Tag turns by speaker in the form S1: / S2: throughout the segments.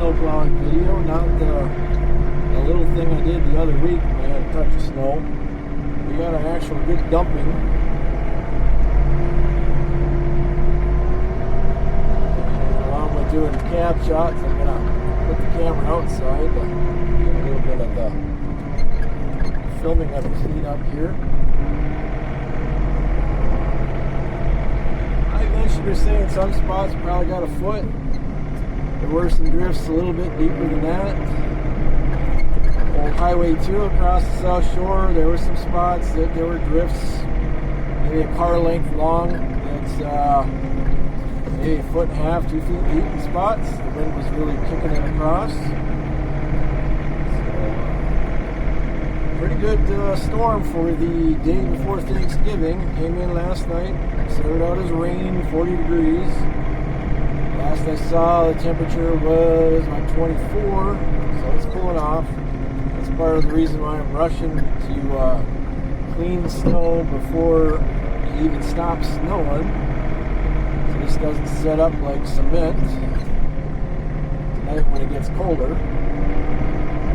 S1: snow plowing video, not the little thing I did the other week when I had a touch of snow. We got an actual good dumping. And along with doing cab shots, I'm going to put the camera outside to get a little bit of the filming of the cleanup here. I mentioned you're saying some spots probably got a foot. There were some drifts a little bit deeper than that. Old Highway 2 across the South Shore, there were some spots that there were drifts maybe a car length long. It's maybe a foot and a half, 2 feet deep in spots. The wind was really kicking it across. So, pretty good storm for the day before Thanksgiving. Came in last night, started out as rain, 40 degrees. Last I saw, the temperature was like 24, so it's cooling off. That's part of the reason why I'm rushing to clean the snow before it even stops snowing, so this doesn't set up like cement tonight when it gets colder.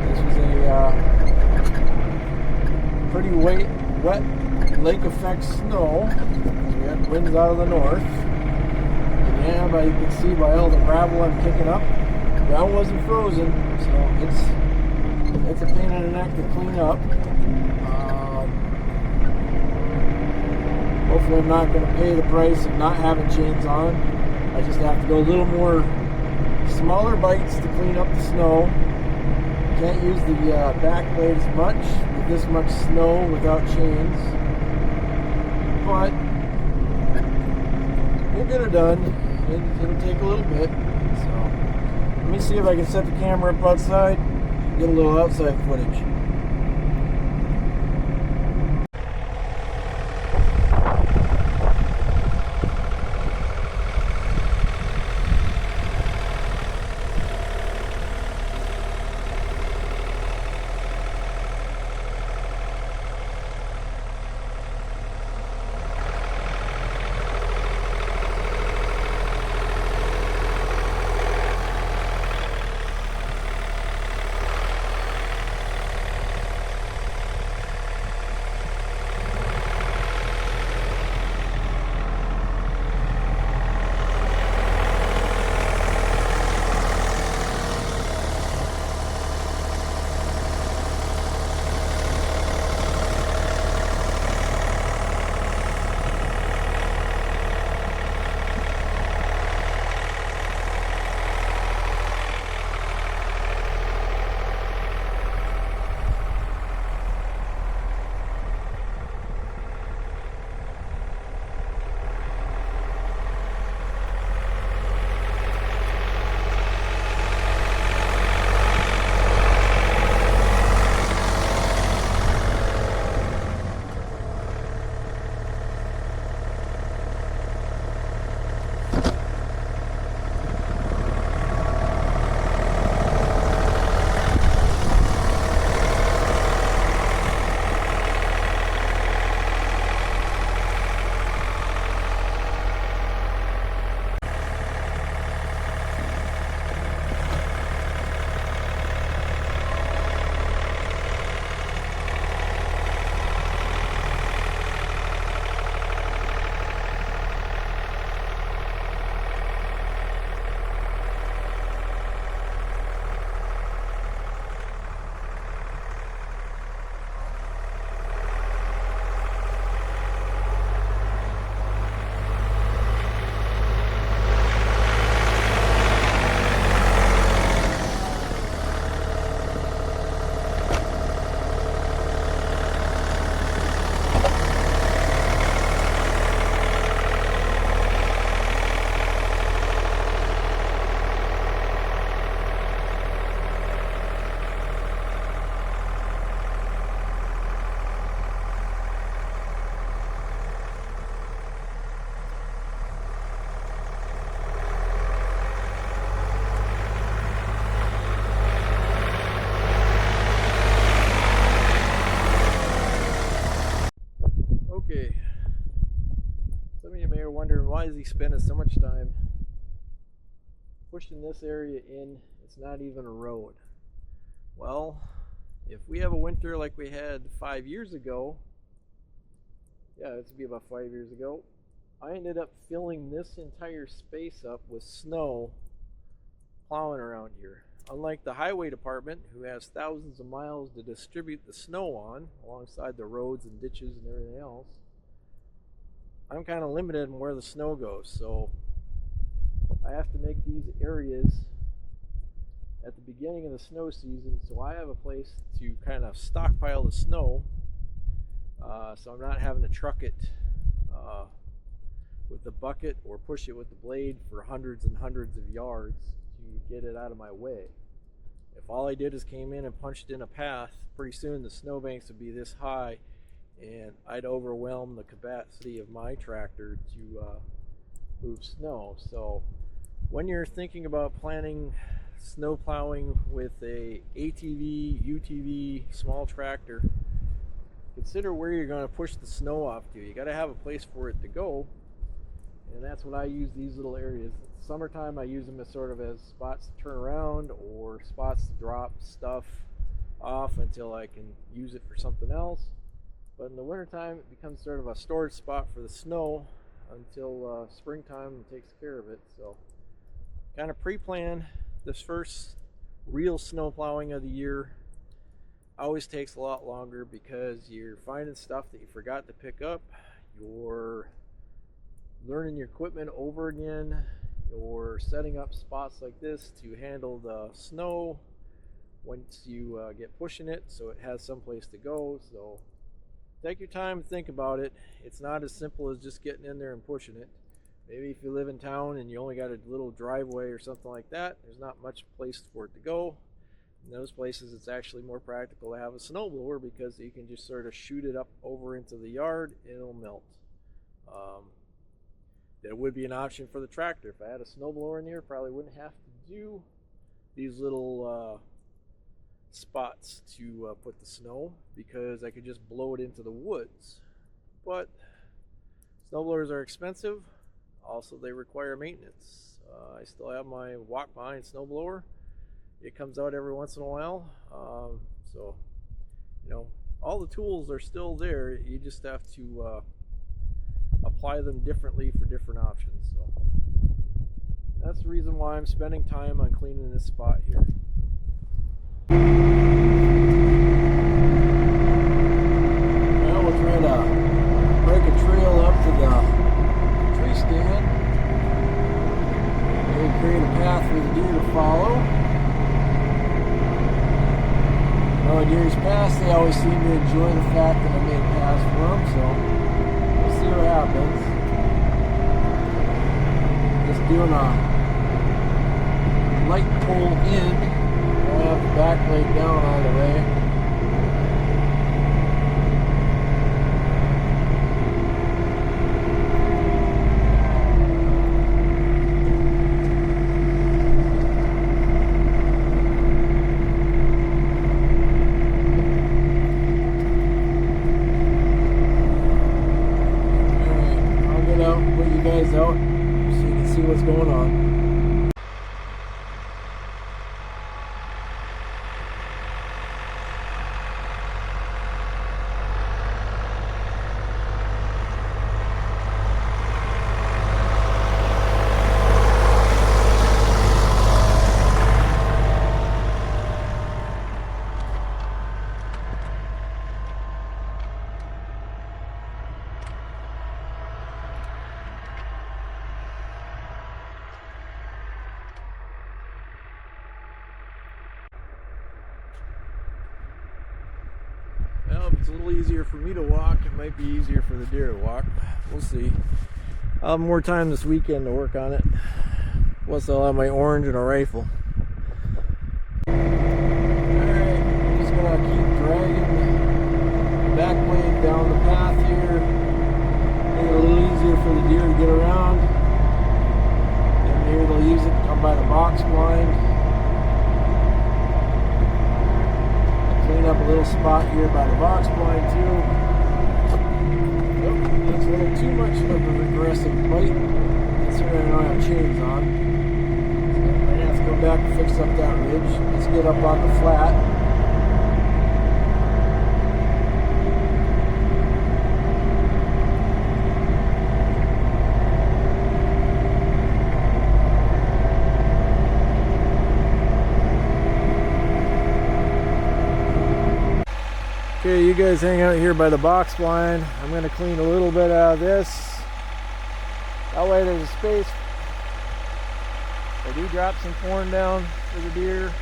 S1: This was a pretty wet lake effect snow. We had winds out of the north. Yeah, but you can see by all the gravel I'm kicking up, the ground wasn't frozen, so it's a pain in the neck to clean up. Hopefully I'm not going to pay the price of not having chains on. I just have to go a little more smaller bites to clean up the snow. Can't use the back blade as much with this much snow without chains, but we'll get it done. It'll take a little bit, so let me see if I can set the camera up outside, get a little outside footage. Wondering why is he spending so much time pushing this area in It's not even a road. Well, if we have a winter like we had 5 years ago, yeah, it's be about 5 years ago, I ended up filling this entire space up with snow plowing around here. Unlike the highway department, who has thousands of miles to distribute the snow on, alongside the roads and ditches and everything else, I'm kind of limited in where the snow goes. So I have to make these areas at the beginning of the snow season, so I have a place to kind of stockpile the snow, so I'm not having to truck it with the bucket or push it with the blade for hundreds and hundreds of yards to get it out of my way. If all I did is came in and punched in a path, pretty soon the snowbanks would be this high and I'd overwhelm the capacity of my tractor to move snow. So when you're thinking about planning snow plowing with a ATV, UTV, small tractor, consider where you're going to push the snow off to. You got to have a place for it to go, and that's when I use these little areas. Summertime, I use them as sort of as spots to turn around or spots to drop stuff off until I can use it for something else. But in the wintertime, it becomes sort of a storage spot for the snow until springtime takes care of it. So kind of pre-plan this first real snow plowing of the year. Always takes a lot longer because you're finding stuff that you forgot to pick up, you're learning your equipment over again, you're setting up spots like this to handle the snow once you get pushing it so it has some place to go. So take your time and think about it. It's not as simple as just getting in there and pushing it. Maybe if you live in town and you only got a little driveway or something like that, there's not much place for it to go. In those places, it's actually more practical to have a snowblower because you can just sort of shoot it up over into the yard and it'll melt. That would be an option for the tractor. If I had a snowblower in here, probably wouldn't have to do these little spots to put the snow, because I could just blow it into the woods. But snowblowers are expensive. Also, they require maintenance. I still have my walk behind snowblower. It comes out every once in a while. So, you know, all the tools are still there. You just have to apply them differently for different options. So that's the reason why I'm spending time on cleaning this spot here. Well, we'll try to break a trail up to the tree stand. Maybe create a path for the deer to follow. When deer's pass, they always seem to enjoy the fact that I made paths for them, so we'll see what happens. Just doing a light pull in. I have the back laid down all the way. Out so you can see what's going on. Well, if it's a little easier for me to walk, it might be easier for the deer to walk. We'll see. I'll have more time this weekend to work on it. Plus, I'll have my orange and a rifle. Alright, I'm just going to keep dragging the back blade down the path here. Make it a little easier for the deer to get around. And here they'll use it to come by the box blind. Clean up a little spot here by the box blind too. Nope, that's a little too much of a regressive bite, considering I don't have chains on. So I might have come back and fix up that ridge. Let's get up on the flat. Okay, you guys hang out here by the box blind. I'm going to clean a little bit out of this. That way there's a space. I do drop some corn down for the deer.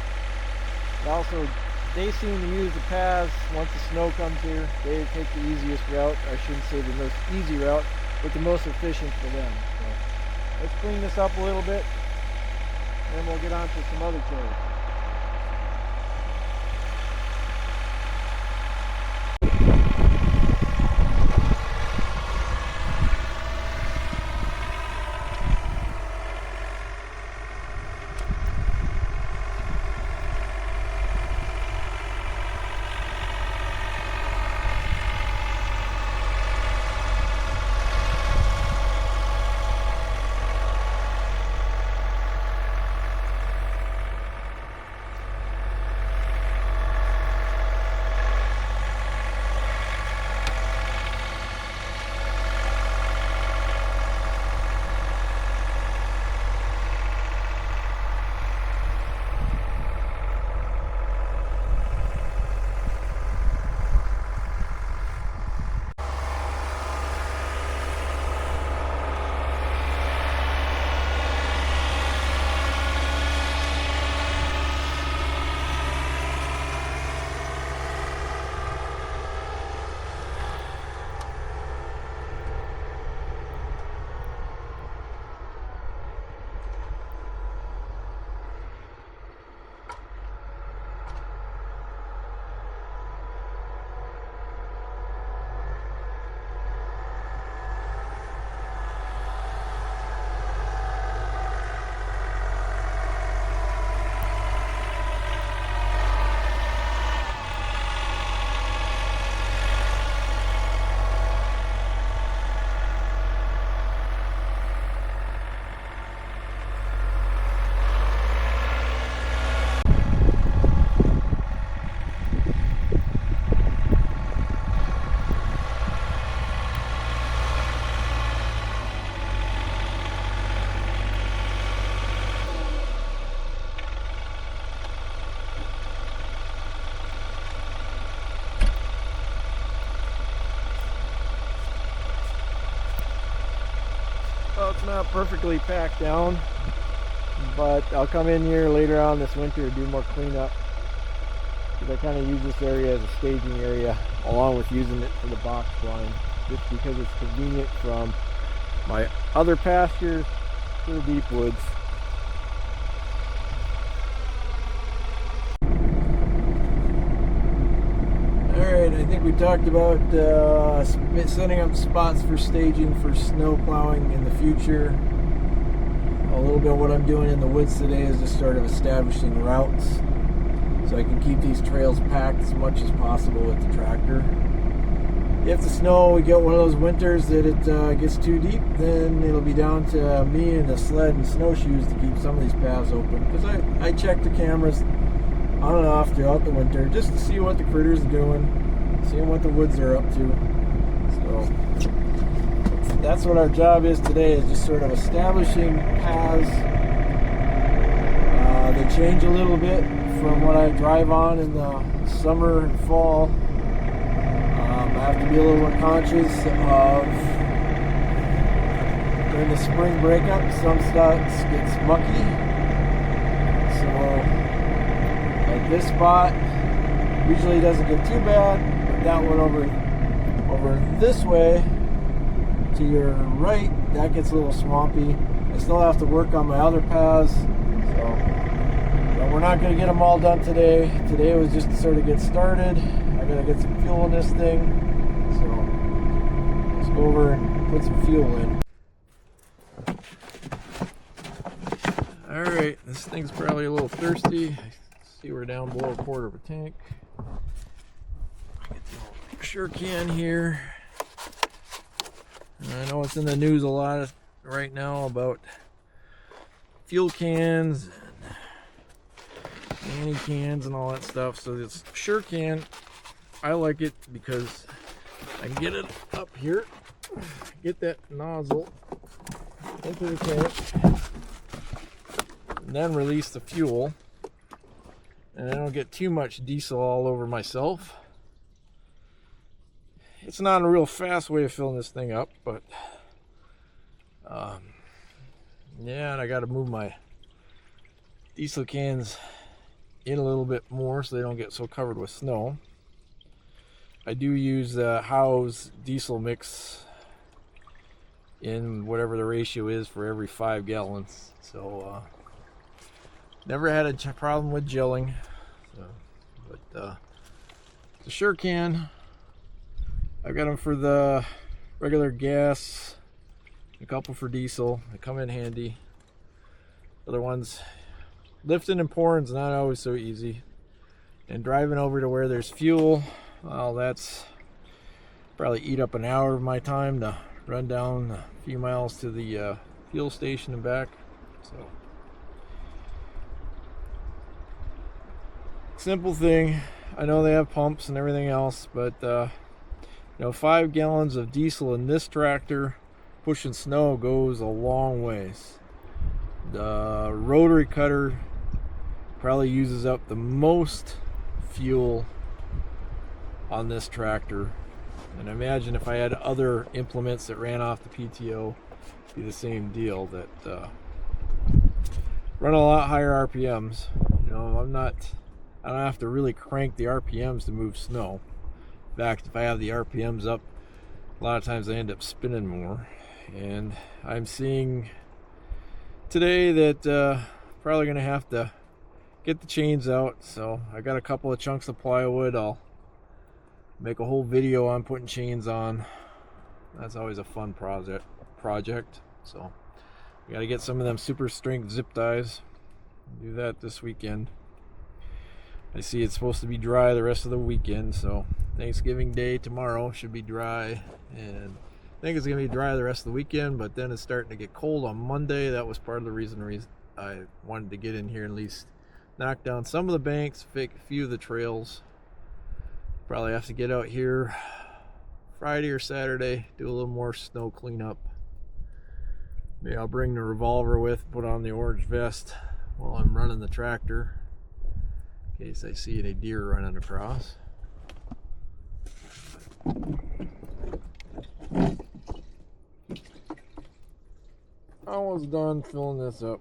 S1: And also, they seem to use the paths once the snow comes here. They take the easiest route. I shouldn't say the most easy route, but the most efficient for them. So let's clean this up a little bit, and then we'll get on to some other chores. Well, it's not perfectly packed down, but I'll come in here later on this winter and do more cleanup, because I kind of use this area as a staging area along with using it for the box blind, just because it's convenient from my other pastures to the deep woods. Alright, I think we talked about setting up spots for staging for snow plowing in the future. A little bit of what I'm doing in the woods today is just sort of establishing routes so I can keep these trails packed as much as possible with the tractor. If the snow, we get one of those winters that it gets too deep, then it'll be down to me and the sled and snowshoes to keep some of these paths open, because I check the cameras on and off throughout the winter just to see what the critters are doing, seeing what the woods are up to. So that's what our job is today, is just sort of establishing paths. They change a little bit from what I drive on in the summer and fall. I have to be a little more conscious of, during the spring breakup, some stuff gets mucky. So like this spot usually doesn't get too bad, but that one over this way to your right, that gets a little swampy. I still have to work on my other paths, but we're not going to get them all done today. Today was just to sort of get started. I got to get some fuel in this thing, so let's go over and put some fuel in. Alright, this thing's probably a little thirsty. See, we're down below a quarter of a tank. Get the old sure can here. I know it's in the news a lot right now about fuel cans and Annie cans and all that stuff. So this sure can, I like it because I can get it up here, get that nozzle into the tank, and then release the fuel, and I don't get too much diesel all over myself. It's not a real fast way of filling this thing up, but yeah, and I got to move my diesel cans in a little bit more so they don't get so covered with snow. I do use Howe's diesel mix in whatever the ratio is for every 5 gallons. So never had a problem with gelling. So, but the sure can. I got them for the regular gas, a couple for diesel. They come in handy. Other ones, lifting and pouring is not always so easy. And driving over to where there's fuel, well, that's probably eat up an hour of my time to run down a few miles to the fuel station and back. So simple thing. I know they have pumps and everything else, but you know, 5 gallons of diesel in this tractor pushing snow goes a long ways. The rotary cutter probably uses up the most fuel on this tractor, and imagine if I had other implements that ran off the PTO, it'd be the same deal, that run a lot higher RPMs. You know, I don't have to really crank the RPMs to move snow. In fact, if I have the RPMs up, a lot of times I end up spinning more. And I'm seeing today that probably going to have to get the chains out. So I got a couple of chunks of plywood. I'll make a whole video on putting chains on. That's always a fun project. So we got to get some of them super strength zip ties. Do that this weekend. I see it's supposed to be dry the rest of the weekend, so Thanksgiving Day tomorrow should be dry, and I think it's gonna be dry the rest of the weekend, but then it's starting to get cold on Monday. That was part of the reason I wanted to get in here and at least knock down some of the banks, fix a few of the trails. Probably have to get out here Friday or Saturday, do a little more snow cleanup. Maybe I'll bring the revolver with, put on the orange vest while I'm running the tractor, in case I see any deer running across. Almost done filling this up.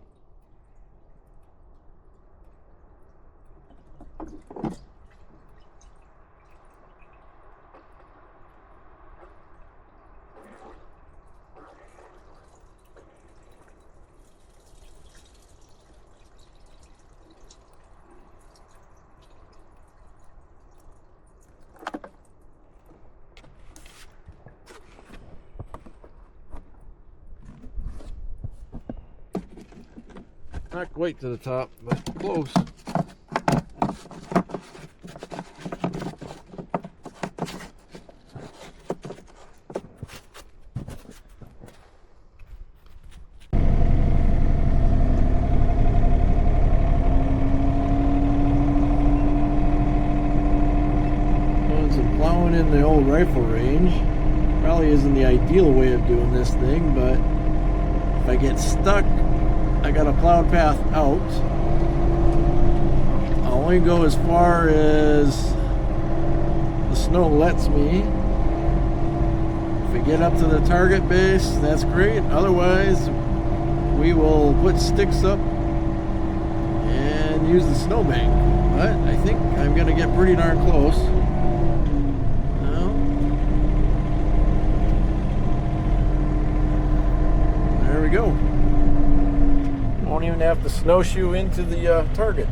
S1: Not quite to the top, but close. Doing some plowing in the old rifle range. Probably isn't the ideal way of doing this thing, but if I get stuck, I got a plowed path out. I'll only go as far as the snow lets me. If we get up to the target base, that's great. Otherwise, we will put sticks up and use the snowbank. But I think I'm going to get pretty darn close. There we go. Won't even have to snowshoe into the target.